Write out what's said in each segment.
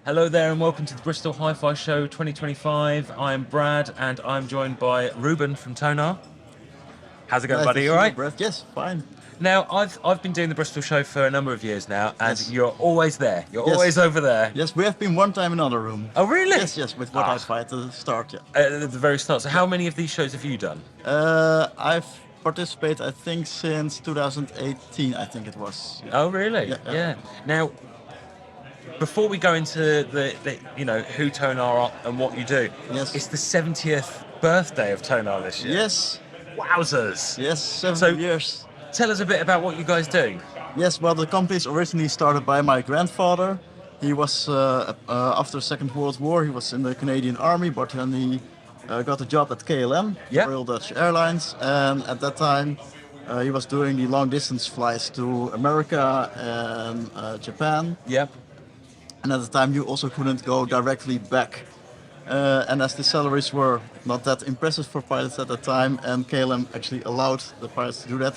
Hello there and welcome to the Bristol Hi-Fi Show 2025. I'm Brad and I'm joined by Ruben from Tonar. How's it going, Nice to buddy? see You all you, right? Brett. Yes, fine. Now, I've been doing the Bristol Show for a number of years now, and Yes. you're always there. You're Yes. always over there. Yes, we have been one time in another room. Oh, really? Yes, with what Ah. I fight to start, yeah. At the very start. So, how many of these shows have you done? I've participated, I think, since 2018, I think it was. Oh, really? Yeah. Now, before we go into the who Tonar are and what you do, Yes. it's the 70th birthday of Tonar this year. Yes, Wowzers! yes, 70 So- years. Tell us a bit about what you guys do. Yes, well, the company is originally started by my grandfather. He was, after the Second World War, he was in the Canadian Army, but then he got a job at KLM, Yeah. Royal Dutch Airlines, and at that time he was doing the long distance flights to America and Japan. Yep. And at the time you also couldn't go directly back. And as the salaries were not that impressive for pilots at the time, and KLM actually allowed the pilots to do that,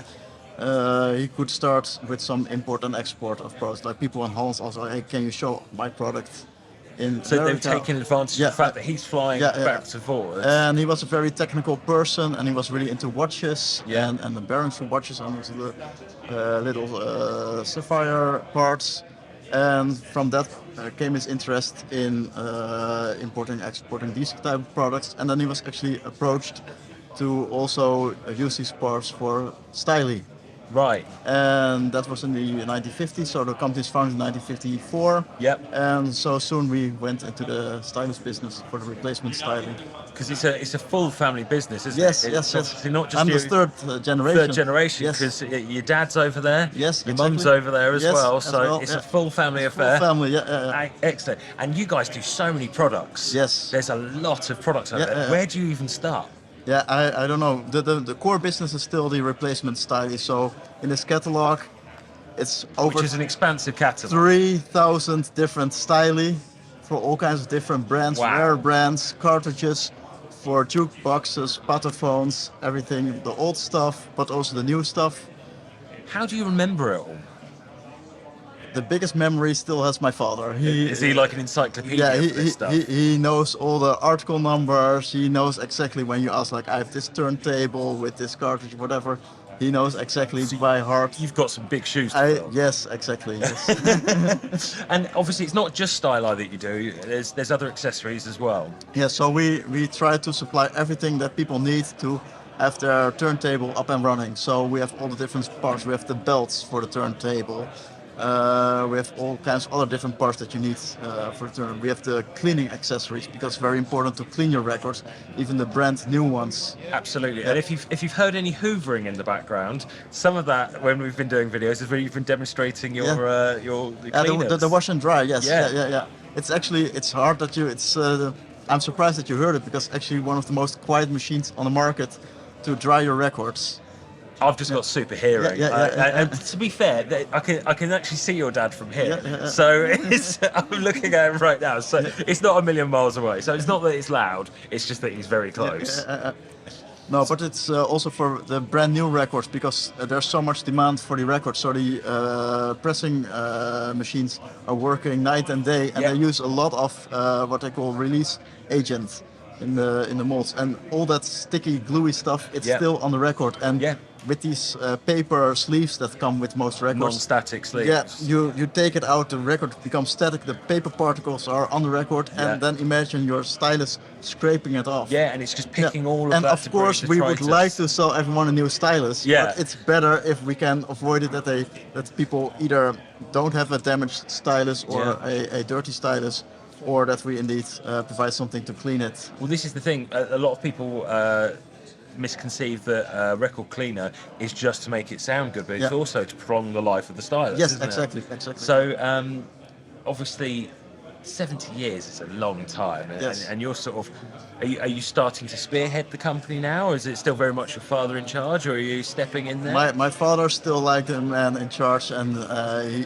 he could start with some import and export of products. Like people in Holland also, hey, can you show my product in So they've America? taken advantage Yeah. of the fact that he's flying Yeah, yeah. back and forth. And he was a very technical person, and he was really into watches Yeah. and the bearings for watches and also the little sapphire parts. And from that came his interest in importing, exporting these type of products. And then he was actually approached to also use these parts for styli. Right. And that was in the 1950s, so the company was founded in 1954. Yep. And so soon we went into the stylus business for the replacement styling. Because it's a full family business, isn't Yes, it? yes, It's yes. obviously not just I'm you, the third generation. third generation, Yes. because your dad's over there, Yes, your exactly. mum's over there as Yes, well, as so well, it's yeah. a full family Full affair. family, yeah. Excellent. And you guys do so many products. Yes. There's a lot of products over Yeah, there. yeah. Where do you even start? Yeah, I don't know. The core business is still the replacement styli. So in this catalog, it's over Which is an expansive catalogue. 3,000 different styli for all kinds of different brands, Wow. rare brands, cartridges for jukeboxes, pataphones, everything, the old stuff, but also the new stuff. How do you remember it all? The biggest memory still has my father. Is he like an encyclopedia Yeah, for this stuff? he knows all the article numbers. He knows exactly when you ask, like, I have this turntable with this cartridge, whatever. He knows exactly by heart. You've got some big shoes to fill. Yes, exactly. Yes. And obviously, it's not just styli that you do. There's other accessories as well. Yeah, so we try to supply everything that people need to have their turntable up and running. So we have all the different parts. We have the belts for the turntable. We have all kinds of other different parts that you need for the turn. We have the cleaning accessories because it's very important to clean your records, even the brand new ones. Absolutely. And if you've heard any hoovering in the background, some of that when we've been doing videos is where you've been demonstrating your the cleaners. The wash and dry, yes. Yeah. Yeah. It's hard that you. I'm surprised that you heard it because actually one of the most quiet machines on the market to dry your records. I've just got super hearing. Yeah. And to be fair, I can actually see your dad from here. Yeah. So I'm looking at him right now. So it's not a million miles away. So it's not that it's loud. It's just that he's very close. No, but it's also for the brand new records because there's so much demand for the records. So the pressing machines are working night and day, and Yeah. they use a lot of what they call release agents in the molds, and all that sticky, gluey stuff. It's Yeah. still on the record, and Yeah. with these paper sleeves that come with most records. Non-static sleeves. Yeah, you take it out, the record becomes static, the paper particles are on the record, and Yeah. then imagine your stylus scraping it off. Yeah, and it's just picking all of and that of debris, course we would detritus. like to sell everyone a new stylus, Yeah. but it's better if we can avoid it that people either don't have a damaged stylus or Yeah. a dirty stylus, or that we indeed provide something to clean it. Well, this is the thing. A lot of people misconceive that a record cleaner is just to make it sound good, but it's Yeah. also to prolong the life of the stylus. Yes, isn't it? exactly. So, obviously, 70 years is a long time, Yes. and you're sort of, are you starting to spearhead the company now, or is it still very much your father in charge, or are you stepping in there? My father's still like the man in charge, and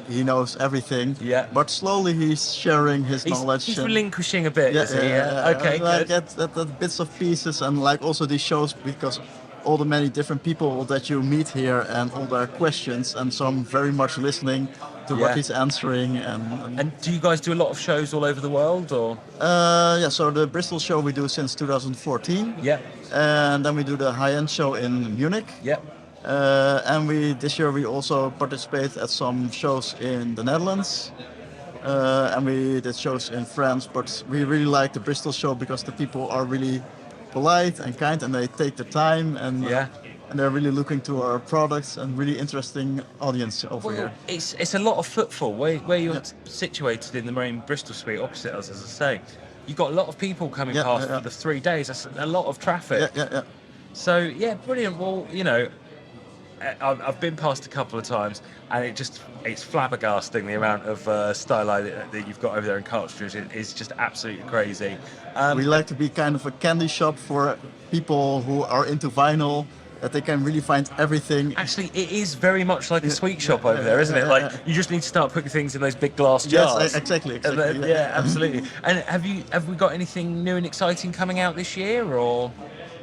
he knows everything. Yeah. But slowly he's sharing his knowledge. He's and- relinquishing a bit, is he? Okay, like good. that bits of pieces, and like also these shows because all the many different people that you meet here and all their questions, and so I'm very much listening to what he's answering. And do you guys do a lot of shows all over the world, or? yeah, so the Bristol show we do since 2014. Yeah. And then we do the high-end show in Munich. Yeah. And this year we also participate at some shows in the Netherlands. And we did shows in France, but we really like the Bristol show because the people are really polite and kind, and they take the time, and they're really looking to our products, and really interesting audience over here. It's a lot of footfall where you're situated in the main Bristol suite opposite us, as I say. You've got a lot of people coming past for the 3 days. That's a lot of traffic. Yeah. So yeah, brilliant. Well, you know, I've been past a couple of times, and it's flabbergasting the amount of styli that you've got over there in cartridges. It's just absolutely crazy. We like to be kind of a candy shop for people who are into vinyl, that they can really find everything. Actually, it is very much like a sweet shop over there, isn't it? Like, you just need to start putting things in those big glass jars. Yes, exactly. Then, yeah, absolutely. And have we got anything new and exciting coming out this year, or?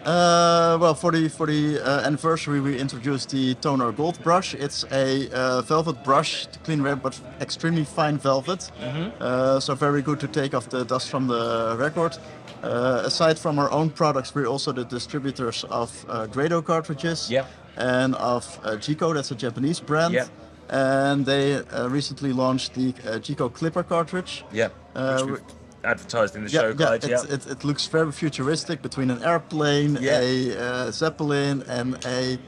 Well, for the anniversary, we introduced the Tonar Gold brush. It's a velvet brush to clean web, but extremely fine velvet. So very good to take off the dust from the record. Aside from our own products, we're also the distributors of Grado cartridges and of Gico. That's a Japanese brand. And they recently launched the Gico Clipper cartridge. Which we've advertised in the show guide. It looks very futuristic, between an airplane, a zeppelin, and a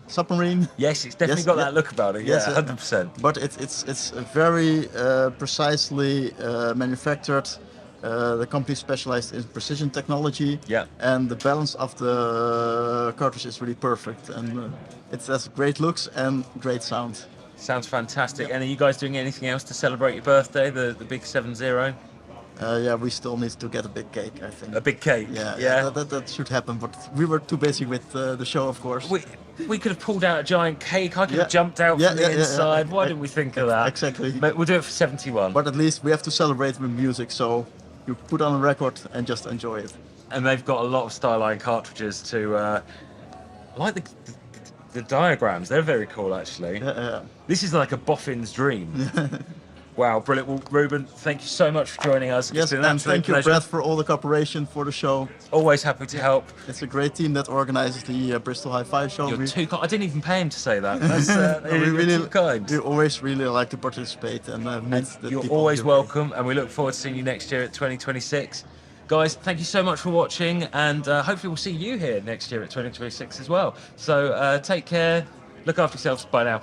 submarine. Yes, it's definitely got that look about it. Yeah, 100%. But it's very precisely manufactured. The company specialized in precision technology. And the balance of the cartridge is really perfect, and it has great looks and great sound. Sounds fantastic. And are you guys doing anything else to celebrate your birthday, the big 7-0? Yeah, we still need to get a big cake, I think. A big cake? Yeah. That should happen, but we were too busy with the show, of course. We could have pulled out a giant cake. I could have jumped out from the inside. Why didn't we think of that? Exactly. But we'll do it for 71. But at least we have to celebrate with music, so you put on a record and just enjoy it. And they've got a lot of styline cartridges to like the diagrams. They're very cool, actually. This is like a boffin's dream. Wow, brilliant. Well, Ruben, thank you so much for joining us. Yes, and thank you, Brett, for all the cooperation for the show. Always happy to help. It's a great team that organizes the Bristol Hi-Fi Show. You're too kind. I didn't even pay him to say that. That's, you're too kind. We always really like to participate and meet the You're people. Always welcome, and we look forward to seeing you next year at 2026. Guys, thank you so much for watching, and hopefully we'll see you here next year at 2026 as well. So take care, look after yourselves. Bye now.